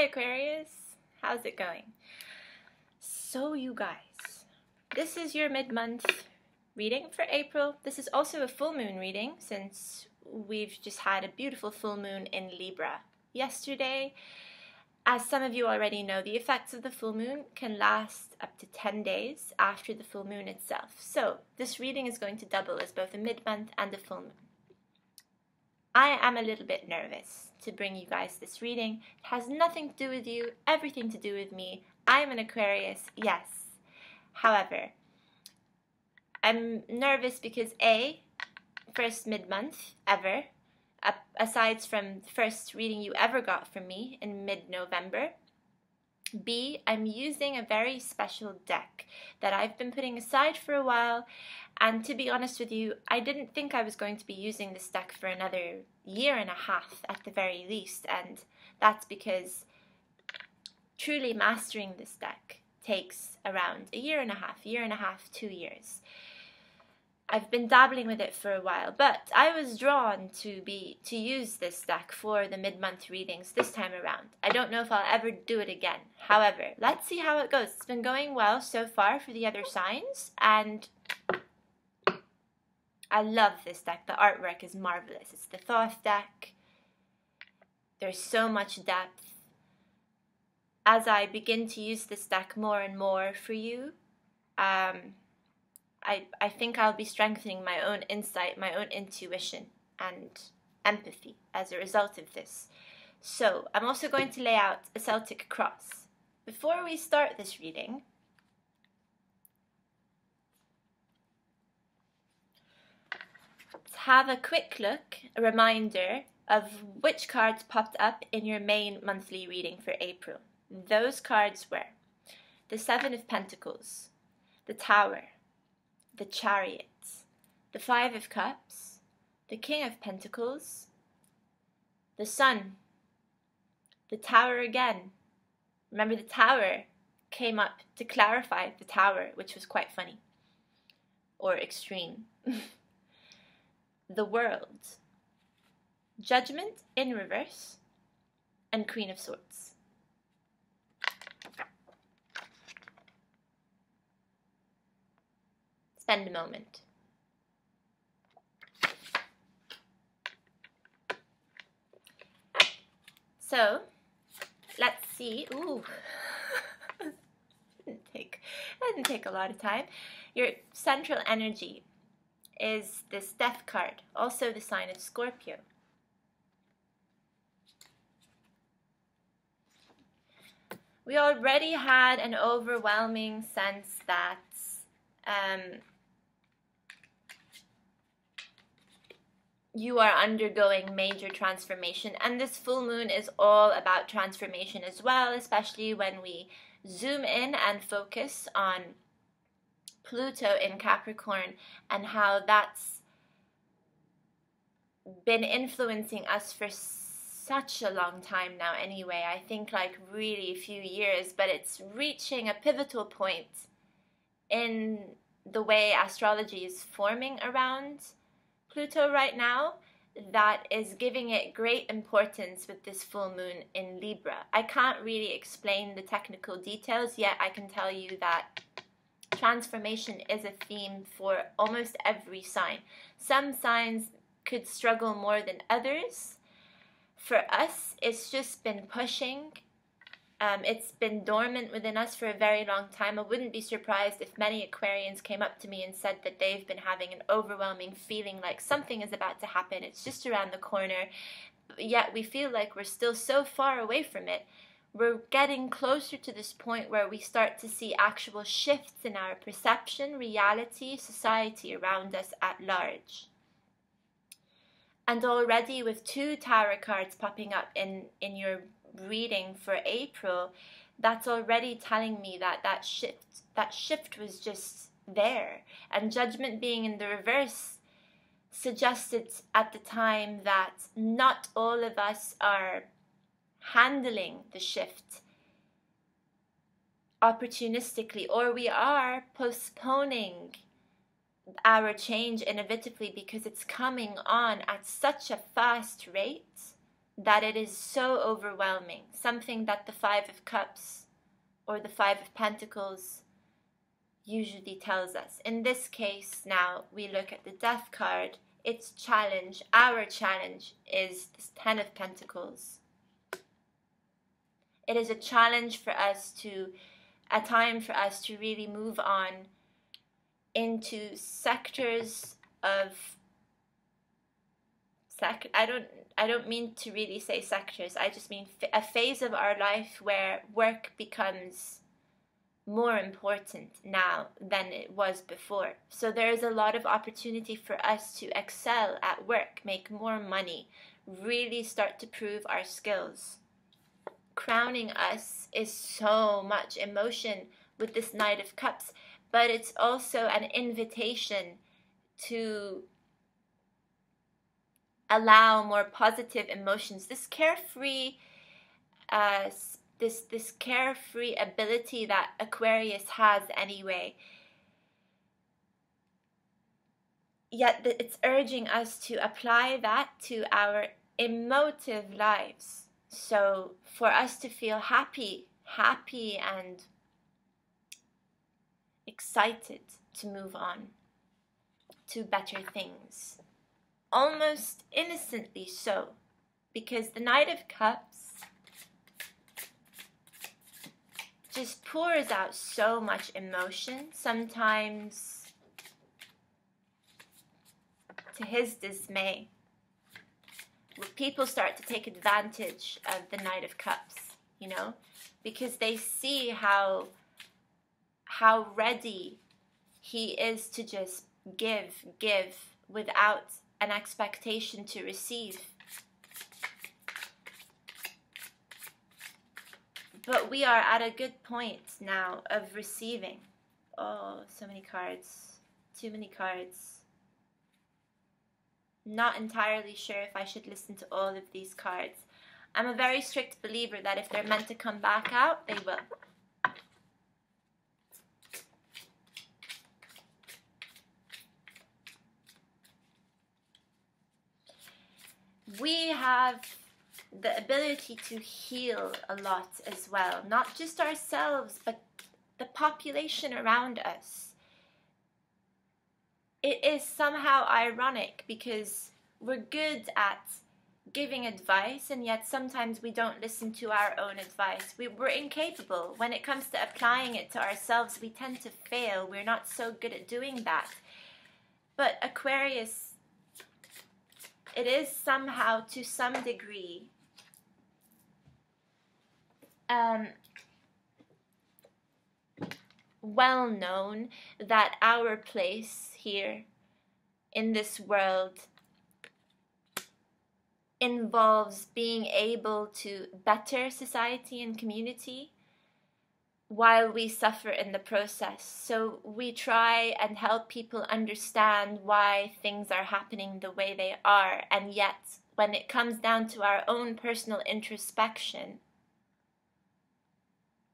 Aquarius, how's it going? So you guys, this is your mid-month reading for April. This is also a full moon reading since we've just had a beautiful full moon in Libra yesterday. As some of you already know, the effects of the full moon can last up to 10 days after the full moon itself. So this reading is going to double as both a mid-month and a full moon. I am a little bit nervous to bring you guys this reading. It has nothing to do with you, everything to do with me. I'm an Aquarius, yes. However, I'm nervous because A, first mid-month ever, aside from the first reading you ever got from me in mid-November. B, I'm using a very special deck that I've been putting aside for a while, and to be honest with you, I didn't think I was going to be using this deck for another year and a half at the very least, and that's because truly mastering this deck takes around a year and a half, 2 years. I've been dabbling with it for a while, but I was drawn to use this deck for the mid-month readings this time around. I don't know if I'll ever do it again. However, let's see how it goes. It's been going well so far for the other signs, and I love this deck. The artwork is marvelous. It's the Thoth deck. There's so much depth. As I begin to use this deck more and more for you, I think I'll be strengthening my own insight, my own intuition, and empathy as a result of this. So I'm also going to lay out a Celtic cross. Before we start this reading, let's have a quick look, a reminder of which cards popped up in your main monthly reading for April. Those cards were the Seven of Pentacles, the Tower, the Chariot, the Five of Cups, the King of Pentacles, the Sun, the Tower again. Remember, the Tower came up to clarify the Tower, which was quite funny, or extreme. The World, Judgment in reverse, and Queen of Swords. Spend a moment. So, let's see. Ooh, that didn't take a lot of time. Your central energy is this Death card, also the sign of Scorpio. We already had an overwhelming sense that you are undergoing major transformation, and this full moon is all about transformation as well, especially when we zoom in and focus on Pluto in Capricorn and how that's been influencing us for such a long time now anyway. I think like really a few years, but it's reaching a pivotal point in the way astrology is forming around Pluto right now that is giving it great importance with this full moon in Libra. I can't really explain the technical details yet. I can tell you that transformation is a theme for almost every sign. Some signs could struggle more than others. For us, it's just been pushing. It's been dormant within us for a very long time. I wouldn't be surprised if many Aquarians came up to me and said that they've been having an overwhelming feeling like something is about to happen. It's just around the corner. Yet we feel like we're still so far away from it. We're getting closer to this point where we start to see actual shifts in our perception, reality, society around us at large. And already with 2 Tower cards popping up in your reading for April, that's already telling me that that shift was just there. And Judgment being in the reverse suggested at the time that not all of us are handling the shift opportunistically, or we are postponing our change inevitably because it's coming on at such a fast rate that it is so overwhelming, something that the Five of Cups or the Five of Pentacles usually tells us. In this case, now we look at the Death card. Its challenge, our challenge, is this Ten of Pentacles. It is a challenge for us a time for us to really move on into sectors of I don't mean to really say sectors. I just mean a phase of our life where work becomes more important now than it was before. So there is a lot of opportunity for us to excel at work, make more money, really start to prove our skills. Crowning us is so much emotion with this Knight of Cups, but it's also an invitation to allow more positive emotions. This carefree this carefree ability that Aquarius has anyway. Yet it's urging us to apply that to our emotive lives. So for us to feel happy and excited to move on to better things. Almost innocently so, because the Knight of Cups just pours out so much emotion, sometimes to his dismay. People start to take advantage of the Knight of Cups, you know, because they see how ready he is to just give without an expectation to receive. But we are at a good point now of receiving. Oh, so many cards. Too many cards. Not entirely sure if I should listen to all of these cards. I'm a very strict believer that if they're meant to come back out, they will. We have the ability to heal a lot as well. Not just ourselves, but the population around us. It is somehow ironic because we're good at giving advice, and yet sometimes we don't listen to our own advice. We're incapable. When it comes to applying it to ourselves, we tend to fail. We're not so good at doing that. But Aquarius, it is somehow, to some degree, well known that our place here in this world involves being able to better society and community while we suffer in the process. So we try and help people understand why things are happening the way they are, and yet when it comes down to our own personal introspection,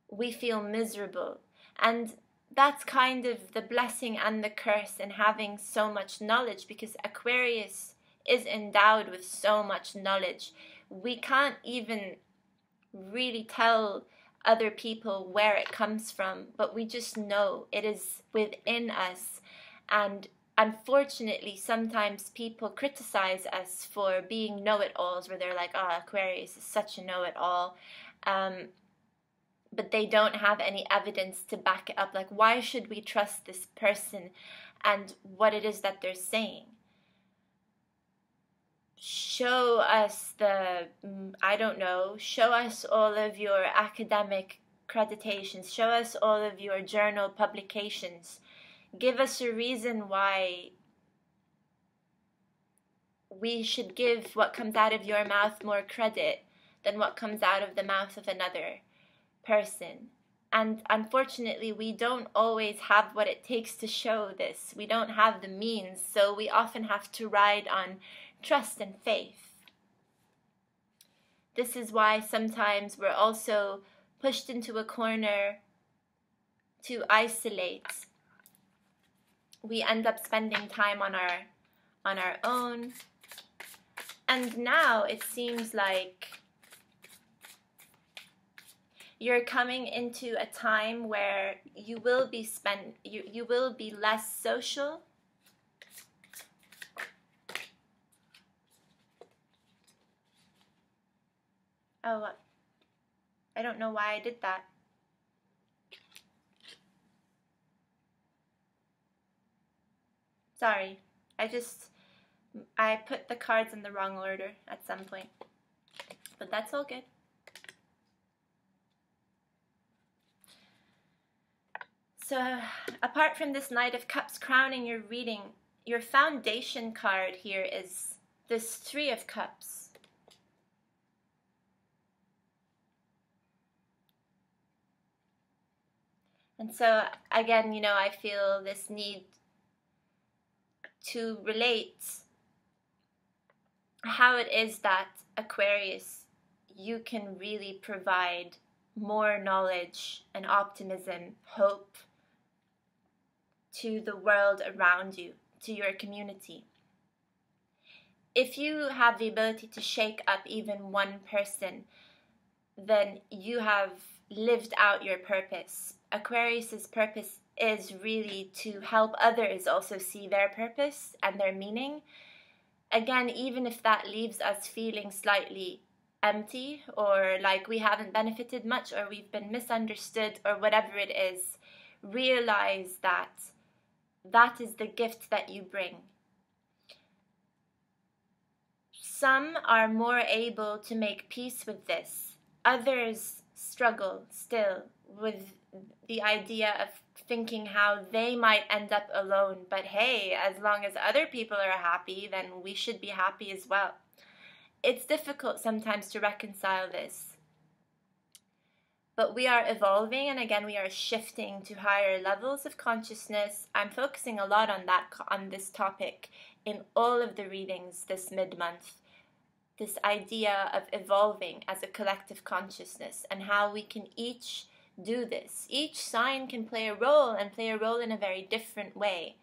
we feel miserable. And that's kind of the blessing and the curse in having so much knowledge, because Aquarius is endowed with so much knowledge. We can't even really tell other people where it comes from, but we just know it is within us. And unfortunately, sometimes people criticize us for being know-it-alls, where they're like, oh, Aquarius is such a know-it-all. But they don't have any evidence to back it up. Like, why should we trust this person and what it is that they're saying? Show us show us all of your academic accreditations. Show us all of your journal publications. Give us a reason why we should give what comes out of your mouth more credit than what comes out of the mouth of another person. And unfortunately, we don't always have what it takes to show this. We don't have the means, so we often have to ride on trust and faith. This is why sometimes we're also pushed into a corner to isolate. We end up spending time on our own, And now it seems like you're coming into a time where you will be you will be less social. Oh, I don't know why I did that. Sorry, I put the cards in the wrong order at some point, but that's all good. So, apart from this Knight of Cups crowning your reading, your foundation card here is this Three of Cups. And so, again, you know, I feel this need to relate how it is that, Aquarius, you can really provide more knowledge and optimism, hope to the world around you, to your community. If you have the ability to shake up even one person, then you have lived out your purpose. Aquarius's purpose is really to help others also see their purpose and their meaning. Again, even if that leaves us feeling slightly empty, or like we haven't benefited much, or we've been misunderstood, or whatever it is, realize that that is the gift that you bring. Some are more able to make peace with this. Others struggle still with the idea of thinking how they might end up alone. But hey, as long as other people are happy, then we should be happy as well. It's difficult sometimes to reconcile this. But we are evolving, and again, we are shifting to higher levels of consciousness. I'm focusing a lot on this topic in all of the readings this mid-month. This idea of evolving as a collective consciousness and how we can each do this. Each sign can play a role, and play a role in a very different way.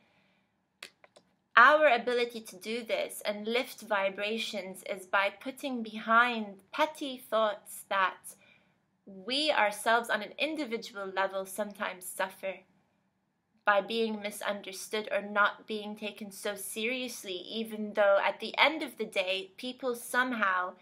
Our ability to do this and lift vibrations is by putting behind petty thoughts that we ourselves on an individual level sometimes suffer by being misunderstood or not being taken so seriously, even though at the end of the day, people somehow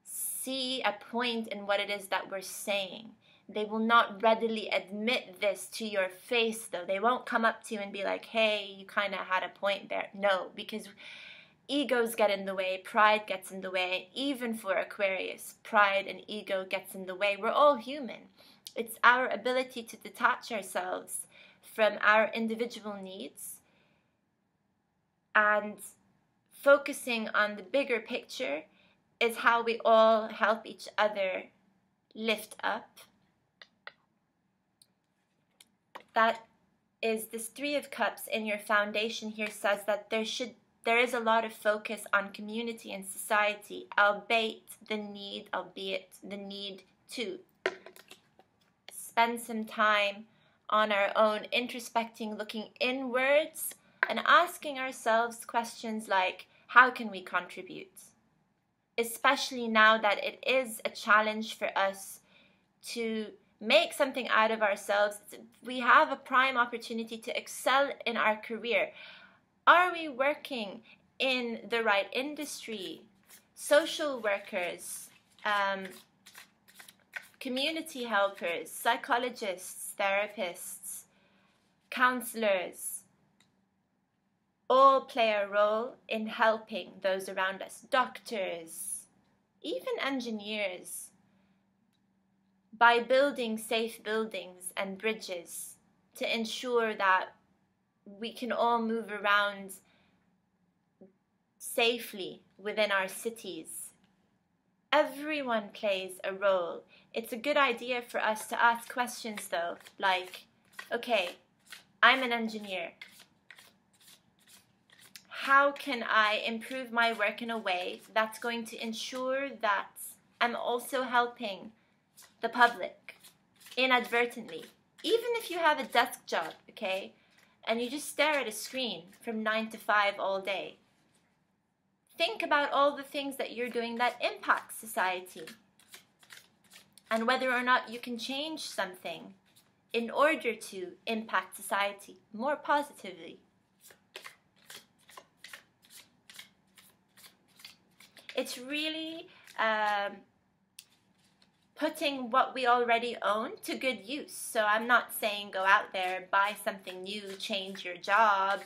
see a point in what it is that we're saying. They will not readily admit this to your face, though. They won't come up to you and be like, hey, you kind of had a point there. No, because egos get in the way, pride gets in the way. Even for Aquarius, pride and ego gets in the way. We're all human. It's our ability to detach ourselves from our individual needs and focusing on the bigger picture is how we all help each other lift up. That is, this Three of Cups in your foundation here says that there is a lot of focus on community and society, albeit the need to spend some time on our own, introspecting, looking inwards, and asking ourselves questions like, how can we contribute? Especially now that it is a challenge for us to make something out of ourselves. We have a prime opportunity to excel in our career. Are we working in the right industry? Social workers, community helpers, psychologists, therapists, counselors, all play a role in helping those around us. Doctors, even engineers, by building safe buildings and bridges to ensure that we can all move around safely within our cities. Everyone plays a role. It's a good idea for us to ask questions though, like, okay, I'm an engineer. How can I improve my work in a way that's going to ensure that I'm also helping the public inadvertently? Even if you have a desk job, okay, and you just stare at a screen from 9 to 5 all day, think about all the things that you're doing that impact society and whether or not you can change something in order to impact society more positively. It's really putting what we already own to good use. So I'm not saying go out there, buy something new, change your job,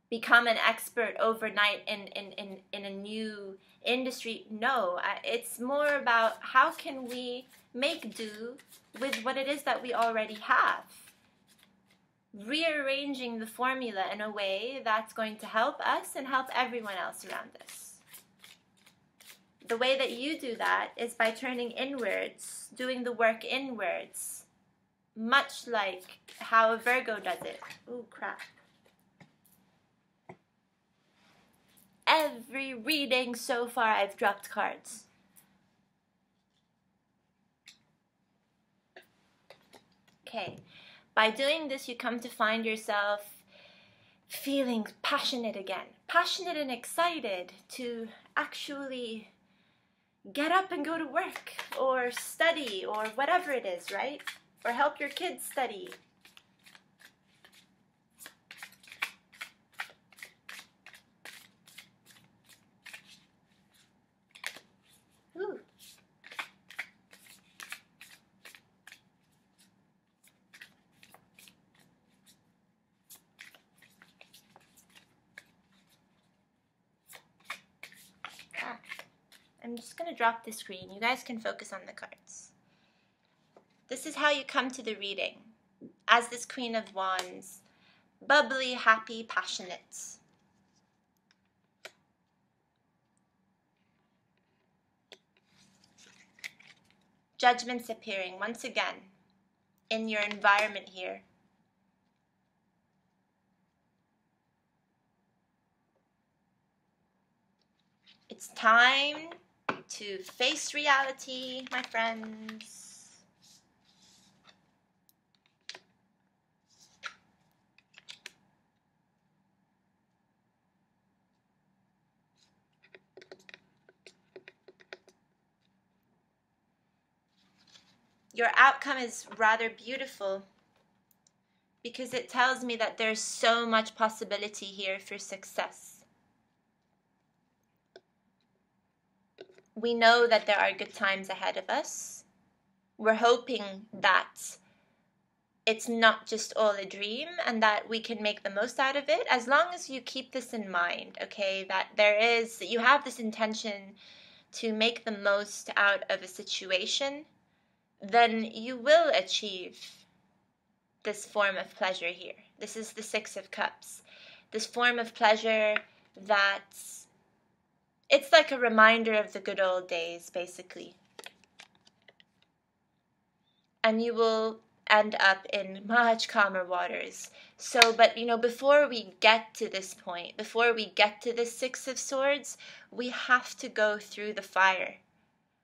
become an expert overnight in a new industry. No, it's more about how can we make do with what it is that we already have. Rearranging the formula in a way that's going to help us and help everyone else around us. The way that you do that is by turning inwards, doing the work inwards, much like how a Virgo does it. Ooh, crap. Every reading so far I've dropped cards. Okay, by doing this you come to find yourself feeling passionate again. Passionate and excited to actually get up and go to work or study or whatever it is, right? Or help your kids study. Ooh. I'm just going to drop the screen. You guys can focus on the cards. This is how you come to the reading. As this Queen of Wands, bubbly, happy, passionate. Judgment's appearing once again in your environment here. It's time to face reality, my friends. Your outcome is rather beautiful because it tells me that there's so much possibility here for success. We know that there are good times ahead of us. We're hoping that it's not just all a dream and that we can make the most out of it, as long as you keep this in mind, okay? That you have this intention to make the most out of a situation, then you will achieve this form of pleasure here. This is the Six of Cups. This form of pleasure that it's like a reminder of the good old days, basically. And you will end up in much calmer waters. So, but before we get to this point, before we get to the Six of Swords, we have to go through the fire.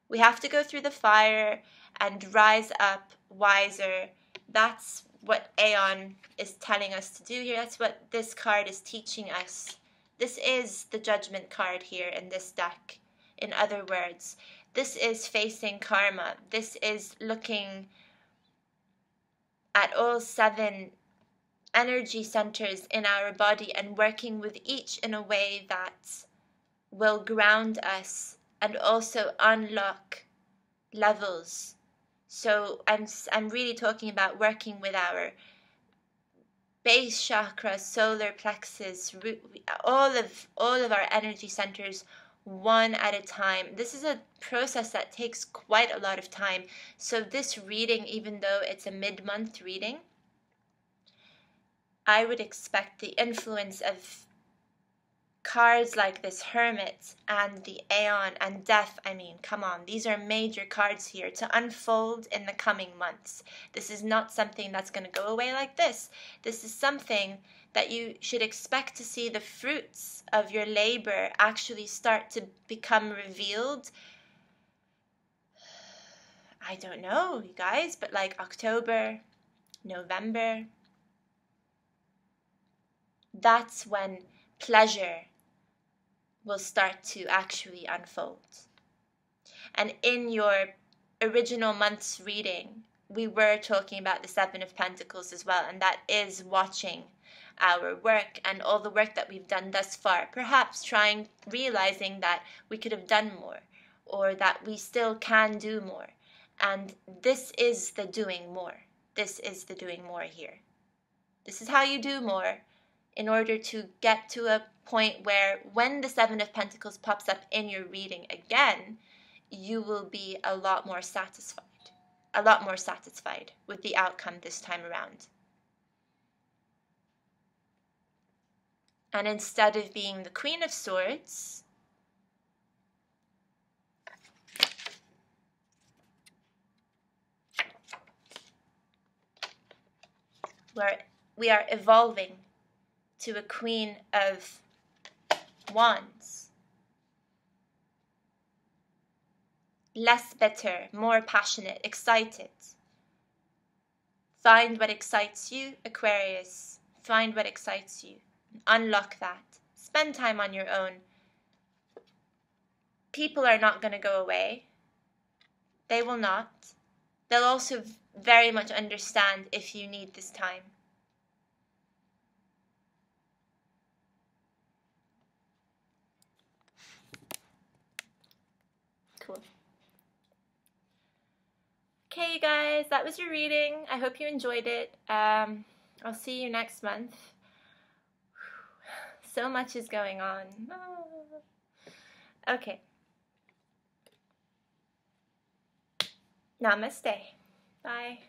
We have to go through the fire and rise up wiser. That's what Aeon is telling us to do here. That's what this card is teaching us. This is the Judgment card here in this deck. In other words, this is facing karma. This is looking at all 7 energy centers in our body and working with each in a way that will ground us and also unlock levels. So I'm really talking about working with our base chakra, solar plexus, all of our energy centers one at a time. This is a process that takes quite a lot of time. So this reading, even though it's a mid-month reading, I would expect the influence of cards like this Hermit and the Aeon and Death. I mean, come on, these are major cards here to unfold in the coming months. This is not something that's going to go away like this. This is something that you should expect to see the fruits of your labor actually start to become revealed. I don't know, you guys, but like October, November. that's when pleasure will start to actually unfold. And in your original month's reading, we were talking about the Seven of Pentacles as well, and that is watching our work and all the work that we've done thus far, perhaps realizing that we could have done more, or that we still can do more. And this is the doing more. This is the doing more here. This is how you do more in order to get to a point where when the Seven of Pentacles pops up in your reading again, you will be a lot more satisfied with the outcome this time around. And instead of being the Queen of Swords, we are evolving to a Queen of Wands. Less bitter, more passionate, excited. Find what excites you, Aquarius. Find what excites you. Unlock that. Spend time on your own. People are not going to go away. They will not. They'll also very much understand if you need this time. Cool. Okay, you guys, that was your reading. I hope you enjoyed it. I'll see you next month. So much is going on. Okay. Namaste. Bye.